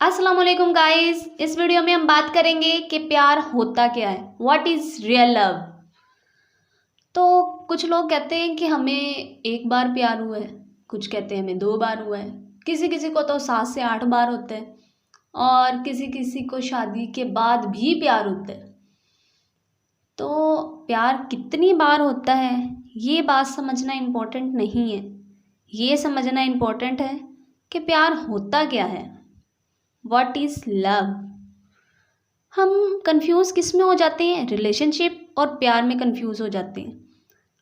अस्सलाम वालेकुम गाइस। इस वीडियो में हम बात करेंगे कि प्यार होता क्या है, व्हाट इज़ रियल लव। तो कुछ लोग कहते हैं कि हमें एक बार प्यार हुआ है, कुछ कहते हैं हमें 2 बार हुआ है, किसी किसी को तो 7 से 8 बार होता है और किसी किसी को शादी के बाद भी प्यार होता है। तो प्यार कितनी बार होता है ये बात समझना इम्पोर्टेंट नहीं है, ये समझना इम्पोर्टेंट है कि प्यार होता क्या है, व्हाट इज़ लव। हम कंफ्यूज किस में हो जाते हैं, रिलेशनशिप और प्यार में कंफ्यूज हो जाते हैं।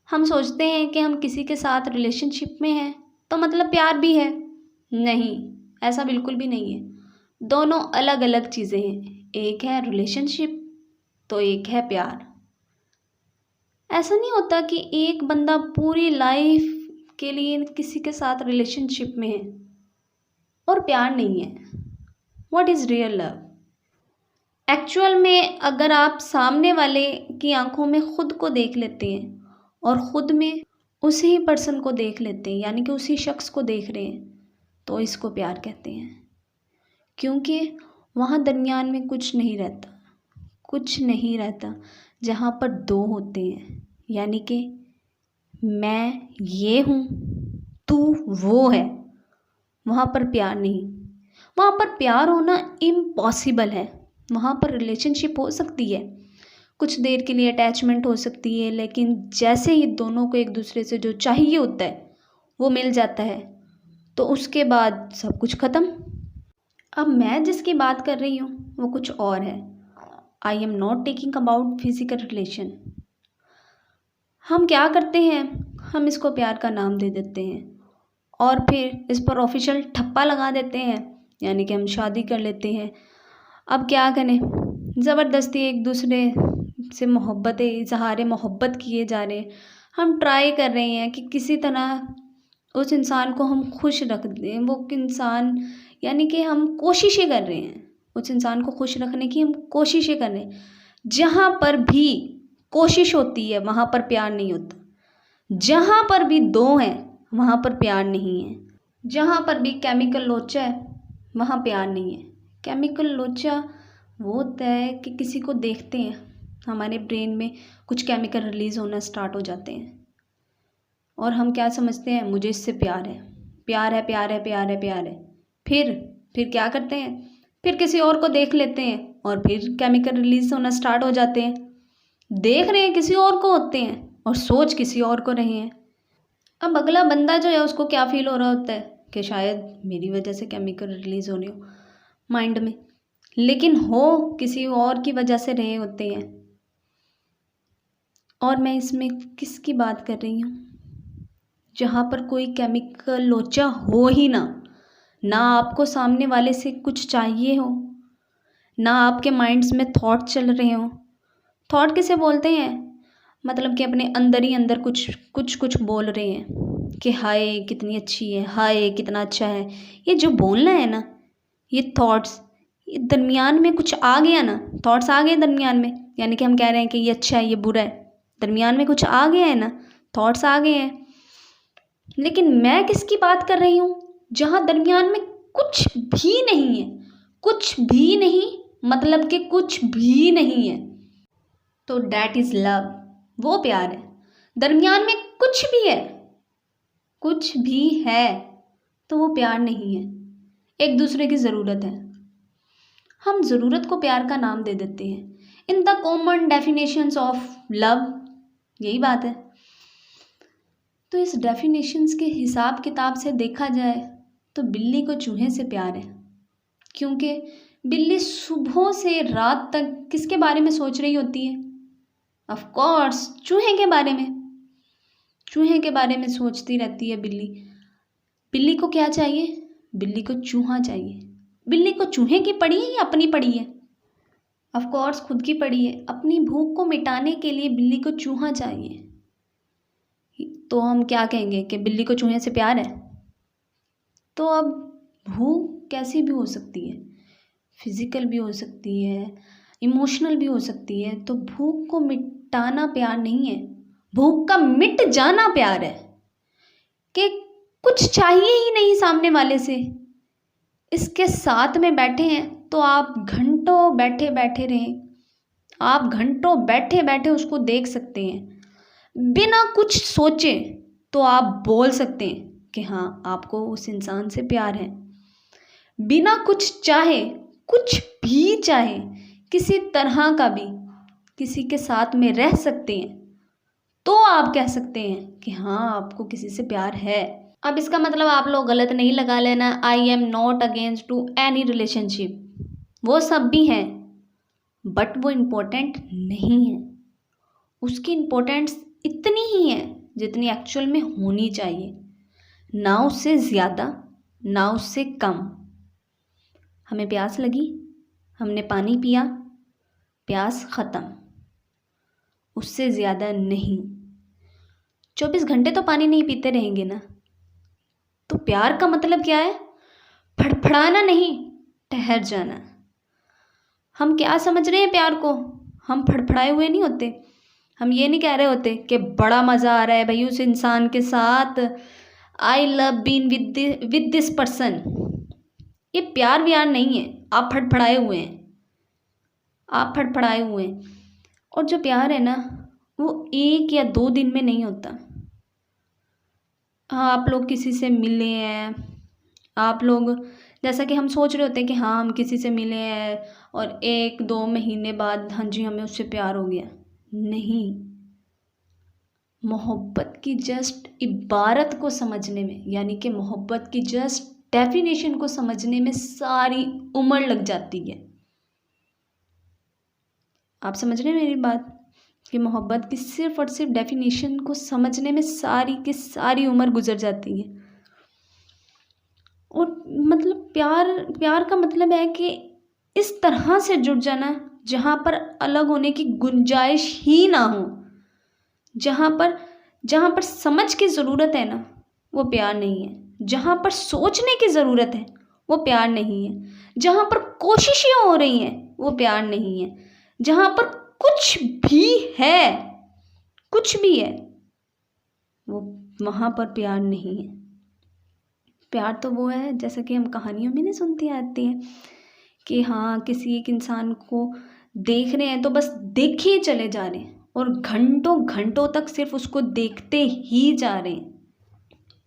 हम सोचते हैं कि हम किसी के साथ रिलेशनशिप में हैं तो मतलब प्यार भी है। नहीं, ऐसा बिल्कुल भी नहीं है। दोनों अलग अलग चीज़ें हैं, एक है रिलेशनशिप तो एक है प्यार। ऐसा नहीं होता कि एक बंदा पूरी लाइफ के लिए किसी के साथ रिलेशनशिप में है और प्यार नहीं है। What is real love. Actual में अगर आप सामने वाले की आंखों में खुद को देख लेते हैं और ख़ुद में उसी पर्सन को देख लेते हैं, यानी कि उसी शख्स को देख रहे हैं, तो इसको प्यार कहते हैं। क्योंकि वहाँ दरमियान में कुछ नहीं रहता, कुछ नहीं रहता। जहाँ पर दो होते हैं, यानी कि मैं ये हूँ, तू वो है, वहाँ पर प्यार नहीं। वहाँ पर प्यार होना इम्पॉसिबल है। वहाँ पर रिलेशनशिप हो सकती है, कुछ देर के लिए अटैचमेंट हो सकती है, लेकिन जैसे ही दोनों को एक दूसरे से जो चाहिए होता है वो मिल जाता है तो उसके बाद सब कुछ ख़त्म। अब मैं जिसकी बात कर रही हूँ वो कुछ और है। आई am not taking about physical relation. हम क्या करते हैं, हम इसको प्यार का नाम दे देते हैं और फिर इस पर ऑफिशियल ठप्पा लगा देते हैं, यानी कि हम शादी कर लेते हैं। अब क्या करें, ज़बरदस्ती एक दूसरे से मोहब्बत इज़हार मोहब्बत किए जा रहे हैं। हम ट्राई कर रहे हैं कि किसी तरह उस इंसान को हम खुश रख दें। वो इंसान, यानी कि हम कोशिशें कर रहे हैं, उस इंसान को खुश रखने की हम कोशिशें कर रहे हैं। जहाँ पर भी कोशिश होती है वहाँ पर प्यार नहीं होता। जहाँ पर भी दो हैं वहाँ पर प्यार नहीं है। जहाँ पर भी केमिकल लोचा है वहाँ प्यार नहीं है। केमिकल लोचा वो होता है कि किसी को देखते हैं हमारे ब्रेन में कुछ केमिकल रिलीज़ होना स्टार्ट हो जाते हैं और हम क्या समझते हैं, मुझे इससे प्यार है, प्यार है, प्यार है, प्यार है, प्यार है। फिर क्या करते हैं, फिर किसी और को देख लेते हैं और फिर केमिकल रिलीज़ होना स्टार्ट हो जाते हैं। देख रहे हैं किसी और को होते हैं और सोच किसी और को रहे हैं। अब अगला बंदा जो है उसको क्या फील हो रहा होता है कि शायद मेरी वजह से केमिकल रिलीज़ हो रहे हो माइंड में, लेकिन हो किसी और की वजह से रहे होते हैं। और मैं इसमें किसकी बात कर रही हूँ, जहाँ पर कोई केमिकल लोचा हो ही ना आपको सामने वाले से कुछ चाहिए हो, ना आपके माइंड्स में थॉट चल रहे हो। थॉट किसे बोलते हैं, मतलब कि अपने अंदर ही अंदर कुछ बोल रहे हैं कि हाय कितनी अच्छी है, हाय कितना अच्छा है। ये जो बोलना है ना, ये थॉट्स, ये दरमियान में कुछ आ गया ना, थॉट्स आ गए दरमियान में, यानी कि हम कह रहे हैं कि ये अच्छा है, ये बुरा है, दरमियान में कुछ आ गया है ना, थॉट्स आ गए हैं। लेकिन मैं किसकी बात कर रही हूँ, जहाँ दरमियान में कुछ भी नहीं है, कुछ भी नहीं, मतलब कि कुछ भी नहीं है, तो डैट इज़ लव। वो प्यार है। दरमियान में कुछ भी है, कुछ भी है, तो वो प्यार नहीं है। एक दूसरे की ज़रूरत है, हम ज़रूरत को प्यार का नाम दे देते हैं। In the common definitions of love यही बात है। तो इस डेफिनेशंस के हिसाब किताब से देखा जाए तो बिल्ली को चूहे से प्यार है, क्योंकि बिल्ली सुबह से रात तक किसके बारे में सोच रही होती है, ऑफ कोर्स चूहे के बारे में। चूहे के बारे में सोचती रहती है बिल्ली। बिल्ली को क्या चाहिए, बिल्ली को चूहा चाहिए। बिल्ली को चूहे की पड़ी है या अपनी पड़ी है, ऑफ कोर्स खुद की पड़ी है। अपनी भूख को मिटाने के लिए बिल्ली को चूहा चाहिए। तो हम क्या कहेंगे कि बिल्ली को चूहे से प्यार है। तो अब भूख कैसी भी हो सकती है, फिजिकल भी हो सकती है, इमोशनल भी हो सकती है। तो भूख को मिटाना प्यार नहीं है, भूख का मिट जाना प्यार है। कि कुछ चाहिए ही नहीं सामने वाले से, इसके साथ में बैठे हैं तो आप घंटों बैठे बैठे रहें, आप घंटों बैठे बैठे उसको देख सकते हैं। बिना कुछ सोचे तो आप बोल सकते हैं कि हाँ आपको उस इंसान से प्यार है। बिना कुछ चाहे, कुछ भी चाहे, किसी तरह का भी किसी के साथ में रह सकते हैं तो आप कह सकते हैं कि हाँ आपको किसी से प्यार है। अब इसका मतलब आप लोग गलत नहीं लगा लेना, I am not against to any relationship. वो सब भी हैं बट वो इम्पोर्टेंट नहीं है। उसकी इम्पोर्टेंस इतनी ही है जितनी एक्चुअल में होनी चाहिए, ना उससे ज़्यादा ना उससे कम। हमें प्यास लगी, हमने पानी पिया, प्यास ख़त्म, उससे ज़्यादा नहीं। 24 घंटे तो पानी नहीं पीते रहेंगे ना। तो प्यार का मतलब क्या है? फड़फड़ाना नहीं, ठहर जाना। हम क्या समझ रहे हैं प्यार को? हम फड़फड़ाए हुए नहीं होते। हम ये नहीं कह रहे होते कि बड़ा मज़ा आ रहा है भाई उस इंसान के साथ, I love been with this person. ये प्यार व्यार नहीं है, आप फड़फड़ाए हुए हैं, आप फड़फड़ाए हुए हैं। और जो प्यार है ना वो 1 या 2 दिन में नहीं होता। हाँ आप लोग किसी से मिले हैं, आप लोग जैसा कि हम सोच रहे होते हैं कि हाँ हम किसी से मिले हैं और 1-2 महीने बाद हाँ जी हमें उससे प्यार हो गया। नहीं, मोहब्बत की जस्ट इबारत को समझने में, यानी कि मोहब्बत की जस्ट डेफिनेशन को समझने में सारी उम्र लग जाती है। आप समझ रहे हैं मेरी बात कि मोहब्बत की सिर्फ और सिर्फ डेफिनेशन को समझने में सारी की सारी उम्र गुजर जाती है। और मतलब प्यार का मतलब है कि इस तरह से जुड़ जाना जहाँ पर अलग होने की गुंजाइश ही ना हो। जहाँ पर समझ की ज़रूरत है ना वो प्यार नहीं है। जहाँ पर सोचने की ज़रूरत है वो प्यार नहीं है। जहाँ पर कोशिशें हो रही हैं वो प्यार नहीं है। जहाँ पर कुछ भी है, कुछ भी है, वो वहाँ पर प्यार नहीं है। प्यार तो वो है जैसा कि हम कहानियों में नहीं सुनती आती हैं कि हाँ किसी एक इंसान को देख रहे हैं तो बस देखे ही चले जा रहे हैं और घंटों घंटों तक सिर्फ उसको देखते ही जा रहे हैं,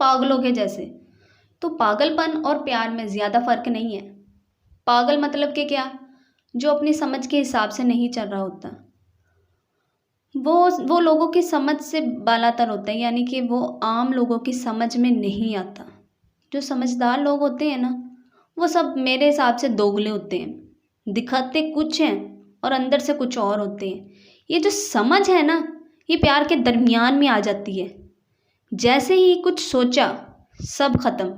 पागलों के जैसे। तो पागलपन और प्यार में ज़्यादा फ़र्क नहीं है। पागल मतलब कि क्या? जो अपनी समझ के हिसाब से नहीं चल रहा होता, वो लोगों की समझ से बालातर होता है, यानी कि वो आम लोगों की समझ में नहीं आता। जो समझदार लोग होते हैं ना वो सब मेरे हिसाब से दोगले होते हैं, दिखाते कुछ हैं और अंदर से कुछ और होते हैं। ये जो समझ है ना ये प्यार के दरमियान में आ जाती है। जैसे ही कुछ सोचा सब खत्म।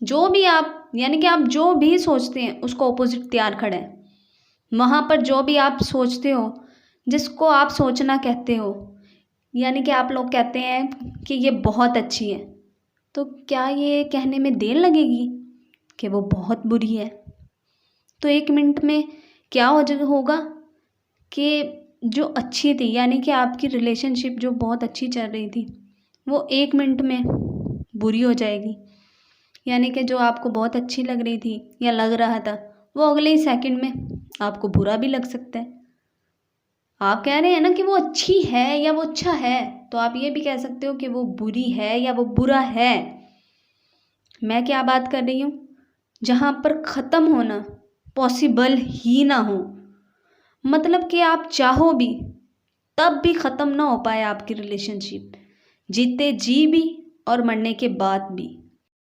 जो भी आप, यानी कि आप जो भी सोचते हैं उसको ऑपोजिट तैयार खड़ा है। वहाँ पर जो भी आप सोचते हो, जिसको आप सोचना कहते हो, यानी कि आप लोग कहते हैं कि ये बहुत अच्छी है, तो क्या ये कहने में देर लगेगी कि वो बहुत बुरी है? तो 1 मिनट में क्या होगा कि जो अच्छी थी, यानी कि आपकी रिलेशनशिप जो बहुत अच्छी चल रही थी वो 1 मिनट में बुरी हो जाएगी। यानी कि जो आपको बहुत अच्छी लग रही थी या लग रहा था वो अगले ही सेकंड में आपको बुरा भी लग सकता है। आप कह रहे हैं ना कि वो अच्छी है या वो अच्छा है, तो आप ये भी कह सकते हो कि वो बुरी है या वो बुरा है। मैं क्या बात कर रही हूँ? जहाँ पर ख़त्म होना पॉसिबल ही ना हो, मतलब कि आप चाहो भी तब भी ख़त्म ना हो पाए आपकी रिलेशनशिप, जीते जी भी और मरने के बाद भी।